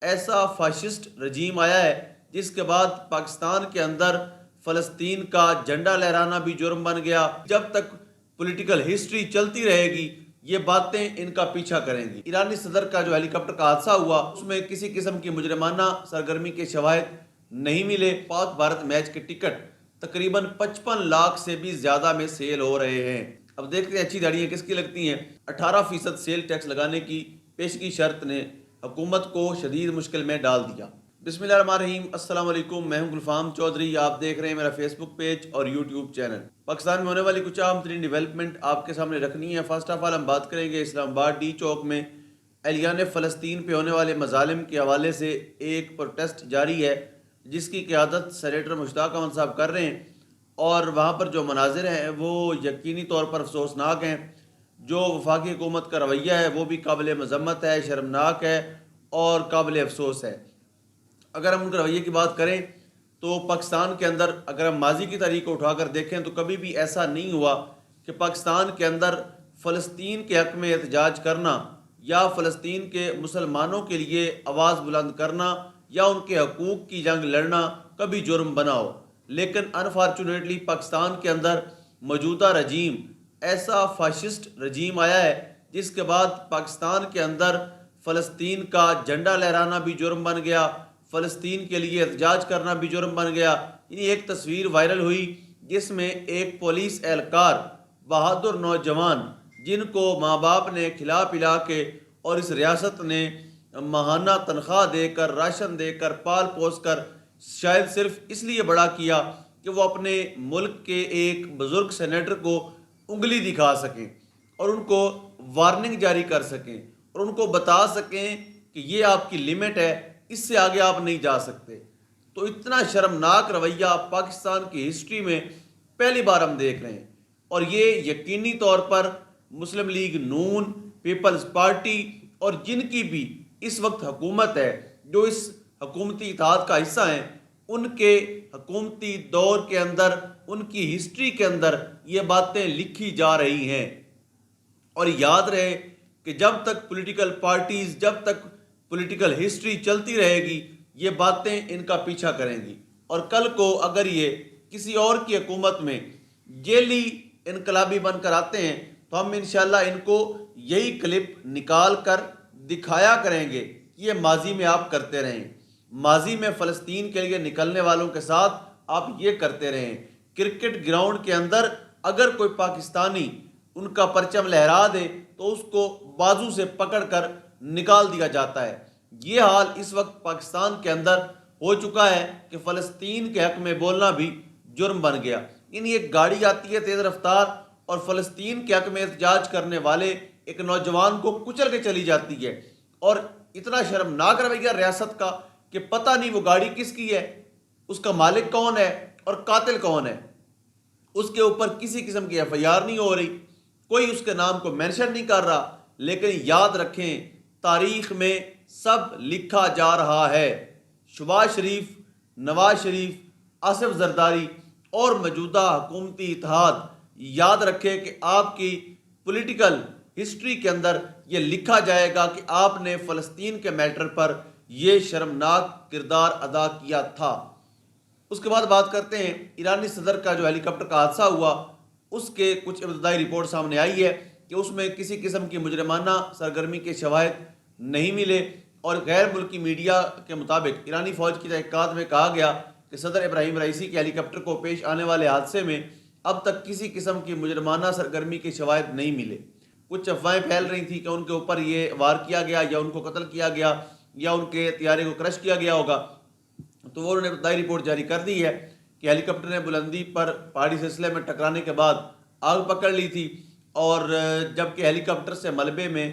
ایسا فاشسٹ رجیم آیا ہے جس کے بعد پاکستان کے اندر فلسطین کا جھنڈا لہرانا بھی جرم بن گیا۔ جب تک پولیٹیکل ہسٹری چلتی رہے گی یہ باتیں ان کا پیچھا کریں گی۔ ایرانی صدر کا جو ہیلی کاپٹر کا حادثہ ہوا اس میں کسی قسم کی مجرمانہ سرگرمی کے شواہد نہیں ملے۔ پاک بھارت میچ کے ٹکٹ تقریباً 55 لاکھ سے بھی زیادہ میں سیل ہو رہے ہیں۔ اب دیکھتے ہیں اچھی داڑیاں کس کی لگتی ہیں۔ 18% سیل ٹیکس لگانے کی پیشگی شرط نے حکومت کو شدید مشکل میں ڈال دیا۔ بسم اللہ الرحمن الرحیم، السلام علیکم، میں ہوں گلفام چودھری، آپ دیکھ رہے ہیں میرا فیس بک پیج اور یوٹیوب چینل۔ پاکستان میں ہونے والی کچھ اہم ترین ڈیولپمنٹ آپ کے سامنے رکھنی ہے۔ فرسٹ آف آل ہم بات کریں گے اسلام آباد ڈی چوک میں اہلیان فلسطین پہ ہونے والے مظالم کے حوالے سے ایک پروٹیسٹ جاری ہے جس کی قیادت سینیٹر مشتاق احمد صاحب کر رہے ہیں، اور وہاں پر جو مناظر ہیں وہ یقینی طور پر افسوسناک ہیں۔ جو وفاقی حکومت کا رویہ ہے وہ بھی قابل مذمت ہے، شرمناک ہے اور قابل افسوس ہے۔ اگر ہم ان کے رویے کی بات کریں تو پاکستان کے اندر اگر ہم ماضی کی تاریخ کو اٹھا کر دیکھیں تو کبھی بھی ایسا نہیں ہوا کہ پاکستان کے اندر فلسطین کے حق میں احتجاج کرنا یا فلسطین کے مسلمانوں کے لیے آواز بلند کرنا یا ان کے حقوق کی جنگ لڑنا کبھی جرم بنا ہو۔ لیکن انفارچونیٹلی پاکستان کے اندر موجودہ رجیم ایسا فاشسٹ رجیم آیا ہے جس کے بعد پاکستان کے اندر فلسطین کا جھنڈا لہرانا بھی جرم بن گیا، فلسطین کے لیے احتجاج کرنا بھی جرم بن گیا۔ یعنی ایک تصویر وائرل ہوئی جس میں ایک پولیس اہلکار بہادر نوجوان جن کو ماں باپ نے کھلا پلا کے اور اس ریاست نے ماہانہ تنخواہ دے کر، راشن دے کر، پال پوس کر شاید صرف اس لیے بڑا کیا کہ وہ اپنے ملک کے ایک بزرگ سینیٹر کو انگلی دکھا سکیں اور ان کو وارننگ جاری کر سکیں اور ان کو بتا سکیں کہ یہ آپ کی لمٹ ہے، اس سے آگے آپ نہیں جا سکتے۔ تو اتنا شرمناک رویہ پاکستان کی ہسٹری میں پہلی بار ہم دیکھ رہے ہیں، اور یہ یقینی طور پر مسلم لیگ نون، پیپلز پارٹی اور جن کی بھی اس وقت حکومت ہے، جو اس حکومتی اتحاد کا حصہ ہیں، ان کے حکومتی دور کے اندر، ان کی ہسٹری کے اندر یہ باتیں لکھی جا رہی ہیں۔ اور یاد رہے کہ جب تک پولیٹیکل پارٹیز، جب تک پولیٹیکل ہسٹری چلتی رہے گی یہ باتیں ان کا پیچھا کریں گی، اور کل کو اگر یہ کسی اور کی حکومت میں جیلی انقلابی بن کر آتے ہیں تو ہم انشاءاللہ ان کو یہی کلپ نکال کر دکھایا کریں گے کہ یہ ماضی میں آپ کرتے رہیں، ماضی میں فلسطین کے لیے نکلنے والوں کے ساتھ آپ یہ کرتے رہیں۔ کرکٹ گراؤنڈ کے اندر اگر کوئی پاکستانی ان کا پرچم لہرا دے تو اس کو بازو سے پکڑ کر نکال دیا جاتا ہے۔ یہ حال اس وقت پاکستان کے اندر ہو چکا ہے کہ فلسطین کے حق میں بولنا بھی جرم بن گیا۔ یعنی ایک گاڑی آتی ہے تیز رفتار اور فلسطین کے حق میں احتجاج کرنے والے ایک نوجوان کو کچل کے چلی جاتی ہے، اور اتنا شرمناک رویہ ریاست کا کہ پتہ نہیں وہ گاڑی کس کی ہے، اس کا مالک کون ہے اور قاتل کون ہے۔ اس کے اوپر کسی قسم کی ایف آئی آر نہیں ہو رہی، کوئی اس کے نام کو مینشن نہیں کر رہا۔ لیکن یاد رکھیں تاریخ میں سب لکھا جا رہا ہے۔ شہباز شریف، نواز شریف، آصف زرداری اور موجودہ حکومتی اتحاد، یاد رکھیں کہ آپ کی پولیٹیکل ہسٹری کے اندر یہ لکھا جائے گا کہ آپ نے فلسطین کے میٹر پر یہ شرمناک کردار ادا کیا تھا۔ اس کے بعد بات کرتے ہیں ایرانی صدر کا جو ہیلی کاپٹر کا حادثہ ہوا اس کے کچھ ابتدائی رپورٹ سامنے آئی ہے کہ اس میں کسی قسم کی مجرمانہ سرگرمی کے شواہد نہیں ملے، اور غیر ملکی میڈیا کے مطابق ایرانی فوج کی تحقیقات میں کہا گیا کہ صدر ابراہیم رئیسی کے ہیلی کاپٹر کو پیش آنے والے حادثے میں اب تک کسی قسم کی مجرمانہ سرگرمی کے شواہد نہیں ملے۔ کچھ افواہیں پھیل رہی تھیں کہ ان کے اوپر یہ وار کیا گیا یا ان کو قتل کیا گیا یا ان کے طیارے کو کرش کیا گیا ہوگا، تو وہ انہوں نے ابتدائی رپورٹ جاری کر دی ہے کہ ہیلی کاپٹر نے بلندی پر پہاڑی سلسلے میں ٹکرانے کے بعد آگ پکڑ لی تھی، اور جبکہ ہیلی کاپٹر سے ملبے میں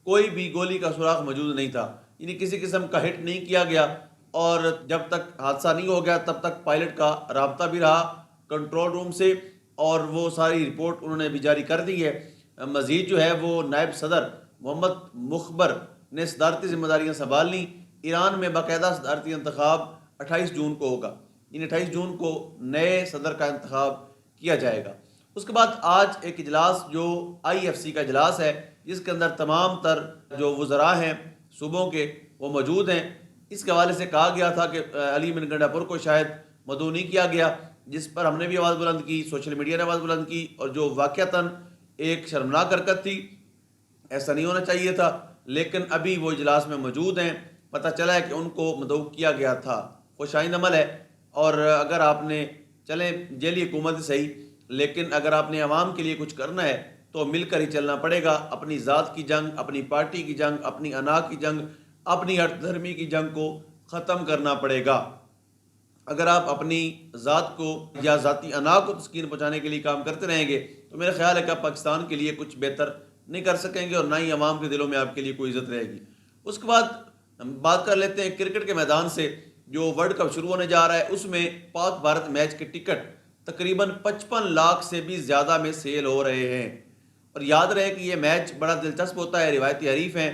کوئی بھی گولی کا سراغ موجود نہیں تھا، یعنی کسی قسم کا ہٹ نہیں کیا گیا، اور جب تک حادثہ نہیں ہو گیا تب تک پائلٹ کا رابطہ بھی رہا کنٹرول روم سے، اور وہ ساری رپورٹ انہوں نے بھی جاری کر دی ہے۔ مزید جو ہے وہ نائب صدر محمد مخبر نے صدارتی ذمہ داریاں سنبھال لیں۔ ایران میں باقاعدہ صدارتی انتخاب 28 جون کو ہوگا، یعنی 28 جون کو نئے صدر کا انتخاب کیا جائے گا۔ اس کے بعد آج ایک اجلاس جو آئی ایف سی کا اجلاس ہے جس کے اندر تمام تر جو وزراء ہیں صوبوں کے وہ موجود ہیں، اس کے حوالے سے کہا گیا تھا کہ علی بن گنڈا پور کو شاید مدعو نہیں کیا گیا، جس پر ہم نے بھی آواز بلند کی، سوشل میڈیا نے آواز بلند کی، اور جو واقعتاً ایک شرمناک حرکت تھی، ایسا نہیں ہونا چاہیے تھا، لیکن ابھی وہ اجلاس میں موجود ہیں، پتہ چلا ہے کہ ان کو مدعو کیا گیا تھا۔ خوش آئند عمل ہے، اور اگر آپ نے چلیں جیلی حکومت صحیح، لیکن اگر آپ نے عوام کے لیے کچھ کرنا ہے تو مل کر ہی چلنا پڑے گا۔ اپنی ذات کی جنگ، اپنی پارٹی کی جنگ، اپنی انا کی جنگ، اپنی ہر دھرمی کی جنگ کو ختم کرنا پڑے گا۔ اگر آپ اپنی ذات کو یا ذاتی انا کو تسکین پہنچانے کے لیے کام کرتے رہیں گے تو میرا خیال ہے کہ آپ پاکستان کے لیے کچھ بہتر نہیں کر سکیں گے، اور نہ ہی عوام کے دلوں میں آپ کے لیے کوئی عزت رہے گی۔ اس کے بعد ہم بات کر لیتے ہیں کرکٹ کے میدان سے۔ جو ورلڈ کپ شروع ہونے جا رہا ہے اس میں پاک بھارت میچ کے ٹکٹ تقریباً 55 لاکھ سے بھی زیادہ میں سیل ہو رہے ہیں، اور یاد رہے کہ یہ میچ بڑا دلچسپ ہوتا ہے، روایتی حریف ہیں،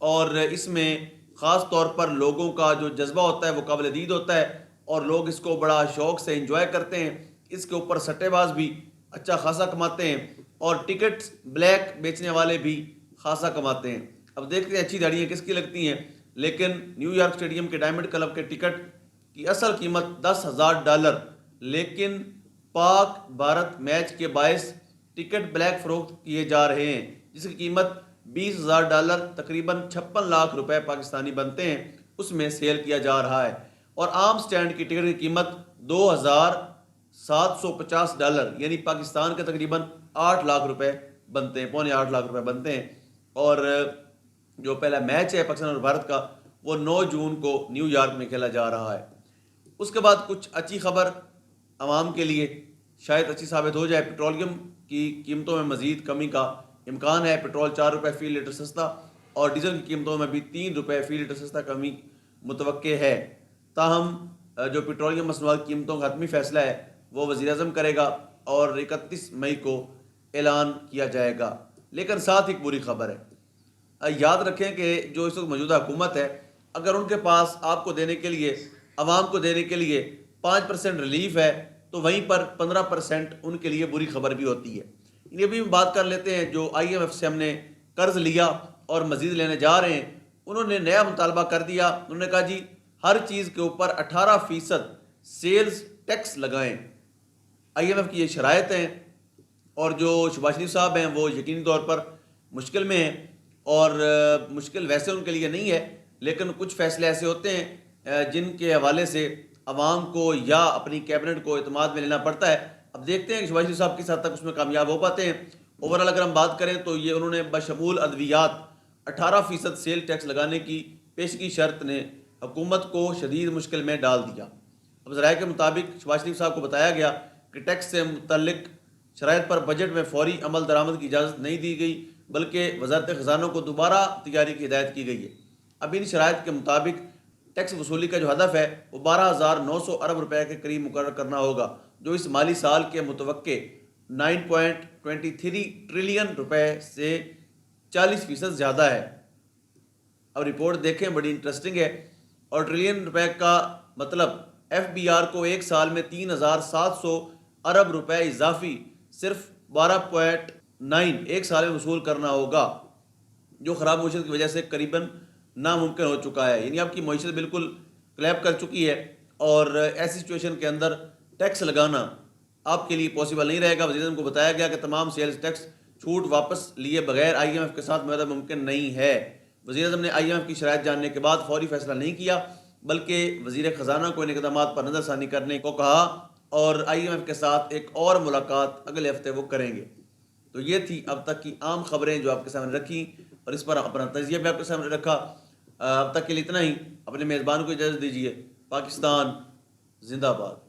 اور اس میں خاص طور پر لوگوں کا جو جذبہ ہوتا ہے وہ قابل دید ہوتا ہے، اور لوگ اس کو بڑا شوق سے انجوائے کرتے ہیں۔ اس کے اوپر سٹے باز بھی اچھا خاصا کماتے ہیں، اور ٹکٹس بلیک بیچنے والے بھی خاصا کماتے ہیں۔ اب دیکھتے ہیں اچھی دھاڑیاں کس کی لگتی ہیں، لیکن نیو یارک اسٹیڈیم کے ڈائمنڈ کلب کے ٹکٹ کی اصل قیمت $10,000، لیکن پاک بھارت میچ کے باعث ٹکٹ بلیک فروخت کیے جا رہے ہیں، جس کی قیمت $20,000 تقریباً 56 لاکھ روپے پاکستانی بنتے ہیں، اس میں سیل کیا جا رہا ہے۔ اور عام سٹینڈ کی ٹکٹ کی قیمت $2,750، یعنی پاکستان کے تقریباً 8 لاکھ روپے بنتے ہیں، پونے 8 لاکھ روپے بنتے ہیں۔ اور جو پہلا میچ ہے پاکستان اور بھارت کا وہ 9 جون کو نیو یارک میں کھیلا جا رہا ہے۔ اس کے بعد کچھ اچھی خبر عوام کے لیے شاید اچھی ثابت ہو جائے۔ پیٹرولیم کی قیمتوں میں مزید کمی کا امکان ہے، پٹرول 4 روپے فی لیٹر سستا، اور ڈیزل کی قیمتوں میں بھی 3 روپے فی لیٹر سستا کمی متوقع ہے۔ تاہم جو پیٹرولیم مصنوعات کی قیمتوں کا حتمی فیصلہ ہے وہ وزیر اعظم کرے گا، اور 31 مئی کو اعلان کیا جائے گا۔ لیکن ساتھ ایک بری خبر ہے، یاد رکھیں کہ جو اس وقت موجودہ حکومت ہے، اگر ان کے پاس آپ کو دینے کے لیے، عوام کو دینے کے لیے 5% ریلیف ہے تو وہیں پر 15% ان کے لیے بری خبر بھی ہوتی ہے۔ یہ بھی بات کر لیتے ہیں، جو IMF سے ہم نے قرض لیا اور مزید لینے جا رہے ہیں، انہوں نے نیا مطالبہ کر دیا۔ انہوں نے کہا جی ہر چیز کے اوپر 18% سیلز ٹیکس لگائیں۔ IMF کی یہ شرائط ہیں، اور جو شہباز شریف صاحب ہیں وہ یقینی طور پر مشکل میں ہیں، اور مشکل ویسے ان کے لیے نہیں ہے، لیکن کچھ فیصلے ایسے ہوتے ہیں جن کے حوالے سے عوام کو یا اپنی کیبنٹ کو اعتماد میں لینا پڑتا ہے۔ اب دیکھتے ہیں کہ شہباز شریف صاحب کس حد تک اس میں کامیاب ہو پاتے ہیں۔ اوورال اگر ہم بات کریں تو یہ انہوں نے بشمول ادویات 18% سیل ٹیکس لگانے کی پیشگی شرط نے حکومت کو شدید مشکل میں ڈال دیا۔ اب ذرائع کے مطابق شہباز شریف صاحب کو بتایا گیا کہ ٹیکس سے متعلق شرائط پر بجٹ میں فوری عمل درآمد کی اجازت نہیں دی گئی، بلکہ وزارت خزانوں کو دوبارہ تیاری کی ہدایت کی گئی ہے۔ اب ان شرائط کے مطابق ٹیکس وصولی کا جو ہدف ہے وہ 12,900 ارب روپے کے قریب مقرر کرنا ہوگا، جو اس مالی سال کے متوقع 9.23 ٹریلین روپے سے 40% زیادہ ہے۔ اب رپورٹ دیکھیں، بڑی انٹرسٹنگ ہے، اور ٹریلین روپے کا مطلب FBR کو ایک سال میں 3,700 ارب روپے اضافی صرف 12.9 ایک سال میں وصول کرنا ہوگا، جو خراب معیشت کی وجہ سے قریباً ناممکن ہو چکا ہے۔ یعنی آپ کی معیشت بالکل کلیپ کر چکی ہے، اور ایسی سچویشن کے اندر ٹیکس لگانا آپ کے لیے پاسبل نہیں رہے گا۔ وزیر اعظم کو بتایا گیا کہ تمام سیلز ٹیکس چھوٹ واپس لیے بغیر IMF کے ساتھ معاہدہ ممکن نہیں ہے۔ وزیر اعظم نے IMF کی شرائط جاننے کے بعد فوری فیصلہ نہیں کیا، بلکہ وزیر خزانہ کو ان اقدامات پر نظر ثانی کرنے کو کہا، اور IMF کے ساتھ ایک اور ملاقات اگلے ہفتے وہ کریں گے۔ تو یہ تھی اب تک کی عام خبریں جو آپ کے سامنے رکھی، اور اس پر اپنا تجزیہ بھی آپ کے سامنے رکھا۔ اب تک کے لیے اتنا ہی۔ اپنے میزبان کو اجازت دیجیے۔ پاکستان زندہ باد۔